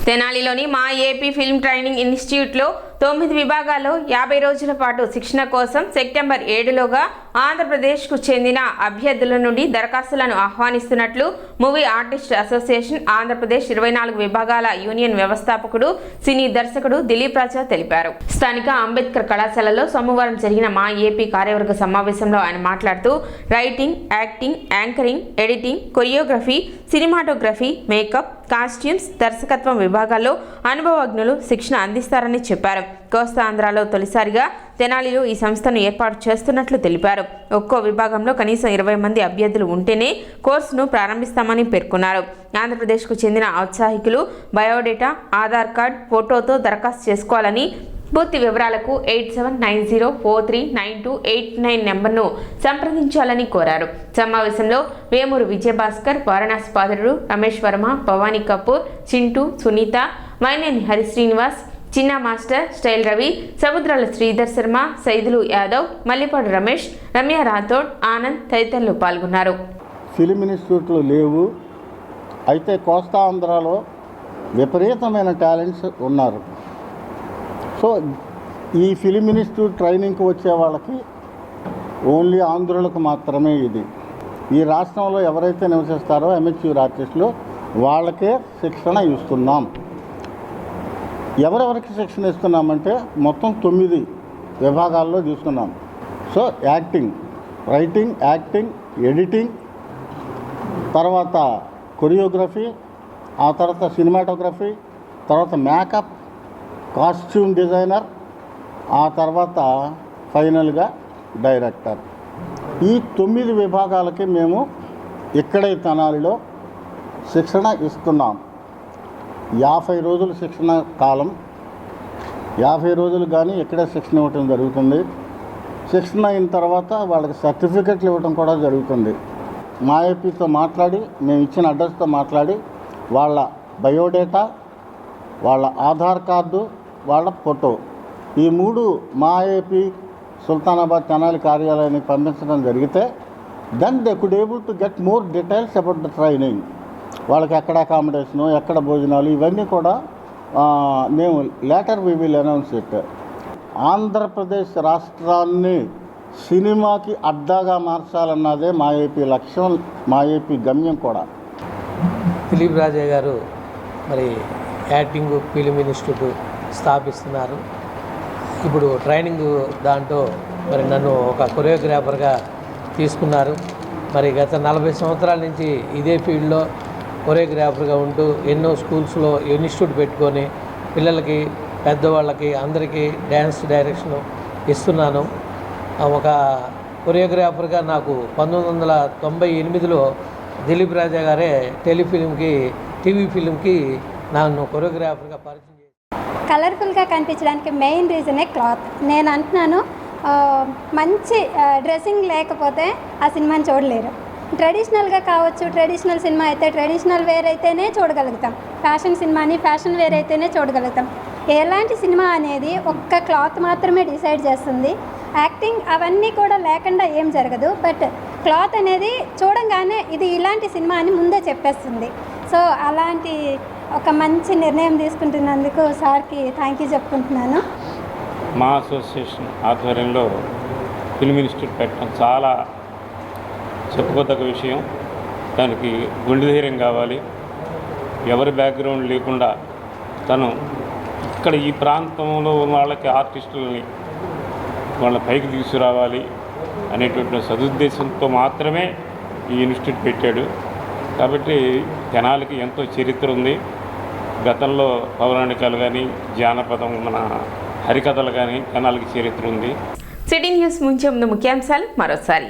తెనాలిలోని మా AP film training ఇన్స్టిట్యూట్లో 9 విభాగాల్లో 50 రోజుల పాటు శిక్షణ కోసం సెప్టెంబర్ 7లోగా ఆంధ్రప్రదేశ్కు చెందిన అభ్యర్థుల నుండి దరఖాస్తులను ఆహ్వానిస్తున్నట్లు మూవీ ఆర్టిస్ట్ అసోసియేషన్ ఆంధ్రప్రదేశ్ 24 విభాగాల యూనియన్ వ్యవస్థాపకుడు సినీ దర్శకుడు దిలీప్ రాజా తెలిపారు. స్థానిక అంబేద్కర్ కళాశాలలో సోమవారం జరిగిన మా ఏపీ కార్యవర్గ సమావేశంలో ఆయన మాట్లాడుతూ writing, acting, anchoring, editing, choreography, cinematography, makeup, costumes, దర్శకత్వం విభాగాల్లో అనుభవజ్ఞులు శిక్షణ అందిస్తారని చెప్పారు. కోస్తా ఆంధ్రాలో తొలిసారిగా తెనాలిలో ఈ సంస్థను ఏర్పాటు చేస్తున్నట్లు తెలిపారు. ఒక్కో విభాగంలో కనీసం 20 మంది అభ్యర్థులు ఉంటేనే కోర్సును ప్రారంభిస్తామని పేర్కొన్నారు. ఆంధ్రప్రదేశ్కు చెందిన ఔత్సాహికులు బయోడేటా, ఆధార్ కార్డ్, ఫోటోతో దరఖాస్తు చేసుకోవాలని, పూర్తి వివరాలకు 8790439289 నెంబర్ను సంప్రదించాలని కోరారు. సమావేశంలో వేమూరు విజయభాస్కర్, వారణాసి పాత్రుడు రమేష్ వర్మ, భవానీ కపూర్, చింటూ, సునీత, మైనేని హరిశ్రీనివాస్, చిన్న మాస్టర్, స్టైల్ రవి, సముద్రాల శ్రీధర్ శర్మ, సైదులు యాదవ్, మల్లిపాడు రమేష్, రమ్య రాథోడ్, ఆనంద్ తదితరులు పాల్గొన్నారు. ఫిలిం ఇన్స్టిట్యూట్లు లేవు, అయితే కోస్తా ఆంధ్రాలో విపరీతమైన టాలెంట్స్ ఉన్నారు. సో ఈ ఫిలిం ఇన్స్టిట్యూట్ ట్రైనింగ్కి వచ్చే వాళ్ళకి ఓన్లీ ఆంధ్రులకు మాత్రమే ఇది. ఈ రాష్ట్రంలో ఎవరైతే నివసిస్తారో అమెచ్యూర్ ఆర్టిస్టులు వాళ్ళకే శిక్షణ ఇస్తున్నాం. ఎవరెవరికి శిక్షణ ఇస్తున్నామంటే మొత్తం 9 విభాగాల్లో తీసుకున్నాం. So acting, writing, acting, editing, తర్వాత కొరియోగ్రఫీ, ఆ తర్వాత సినిమాటోగ్రఫీ, తర్వాత మేకప్, కాస్ట్యూమ్ డిజైనర్, ఆ తర్వాత ఫైనల్గా డైరెక్టర్. ఈ 9 విభాగాలకి మేము ఇక్కడే తెనాలిలో శిక్షణ ఇస్తున్నాం. 50 రోజుల శిక్షణ కాలం, 50 రోజులు కానీ ఇక్కడే శిక్షణ ఇవ్వటం జరుగుతుంది. శిక్షణ అయిన తర్వాత వాళ్ళకి సర్టిఫికెట్లు ఇవ్వటం కూడా జరుగుతుంది. మా ఏపీతో మాట్లాడి, మేము ఇచ్చిన అడ్రస్తో మాట్లాడి వాళ్ళ బయోడేటా, వాళ్ళ ఆధార్ కార్డు, వాళ్ళ ఫోటో, ఈ 3 మా ఏపీ సుల్తానాబాద్ తెనాలి కార్యాలయానికి పంపించడం జరిగితే then they could able to get more details about the training. వాళ్ళకి ఎక్కడ అకామిడేషను, ఎక్కడ భోజనాలు, ఇవన్నీ కూడా మేము later we will announce it. Andhra Pradesh రాష్ట్రాన్ని సినిమాకి అడ్డాగా మార్చాలన్నదే మా ఏపీ లక్ష్యం, మా ఏపీ గమ్యం కూడా. దిలీప్ రాజా గారు మరి యాక్టింగ్ ఫిలిం ఇన్స్టిట్యూట్ స్థాపిస్తున్నారు. ఇప్పుడు ట్రైనింగ్ దాంట్లో మరి నన్ను ఒక కొరియోగ్రాఫర్గా తీసుకున్నారు. మరి గత 40 సంవత్సరాల నుంచి ఇదే ఫీల్డ్లో కొరియోగ్రాఫర్గా ఉంటూ ఎన్నో స్కూల్స్లో ఇన్స్టిట్యూట్ పెట్టుకొని పిల్లలకి, పెద్దవాళ్ళకి అందరికీ డ్యాన్స్ డైరెక్షన్ ఇస్తున్నాను. ఒక కొరియోగ్రాఫర్గా నాకు 1998లో దిలీప్ రాజా గారే టీవీ ఫిలింకి నన్ను కొరియోగ్రాఫర్గా పరిచయం చేశారు. కలర్ఫుల్గా కనిపించడానికి మెయిన్ రీజనే క్లాత్. నేను అంటున్నాను, మంచి డ్రెస్సింగ్ లేకపోతే ఆ సినిమాని చూడలేరు. ట్రెడిషనల్గా కావచ్చు, ట్రెడిషనల్ సినిమా అయితే ట్రెడిషనల్ వేర్ అయితేనే చూడగలుగుతాం, ఫ్యాషన్ సినిమాని ఫ్యాషన్ వేర్ అయితేనే చూడగలుగుతాం. ఎలాంటి సినిమా అనేది ఒక్క క్లాత్ మాత్రమే డిసైడ్ చేస్తుంది. యాక్టింగ్ అవన్నీ కూడా లేకుండా ఏం జరగదు. బట్ క్లాత్ అనేది చూడంగానే ఇది ఇలాంటి సినిమా అని ముందే చెప్పేస్తుంది. సో అలాంటి ఒక మంచి నిర్ణయం తీసుకుంటున్నందుకు సార్కి థ్యాంక్ యూ చెప్పుకుంటున్నాను. మా అసోసియేషన్ ఆధ్వర్యంలో ఫిల్మ్ ఇన్స్టిట్యూట్ పెట్టడం చాలా చెప్పుకోదగ్గ విషయం. దానికి గుండె ధైర్యం కావాలి. ఎవరి బ్యాక్గ్రౌండ్ లేకుండా తను ఇక్కడ ఈ ప్రాంతంలో ఉన్న వాళ్ళకి ఆర్టిస్టులని వాళ్ళ పైకి తీసుకురావాలి అనేటువంటి సదుద్దేశంతో మాత్రమే ఈ ఇన్స్టిట్యూట్ పెట్టాడు. కాబట్టి తెనాలికి ఎంతో చరిత్ర ఉంది. గతంలో పౌరాణికాలు కానీ, జానపదం, మన హరికథలు కానీ తెనాలికి చరిత్ర ఉంది. సిటీ న్యూస్ ముంచే ముందు ముఖ్యాంశాలు మరోసారి.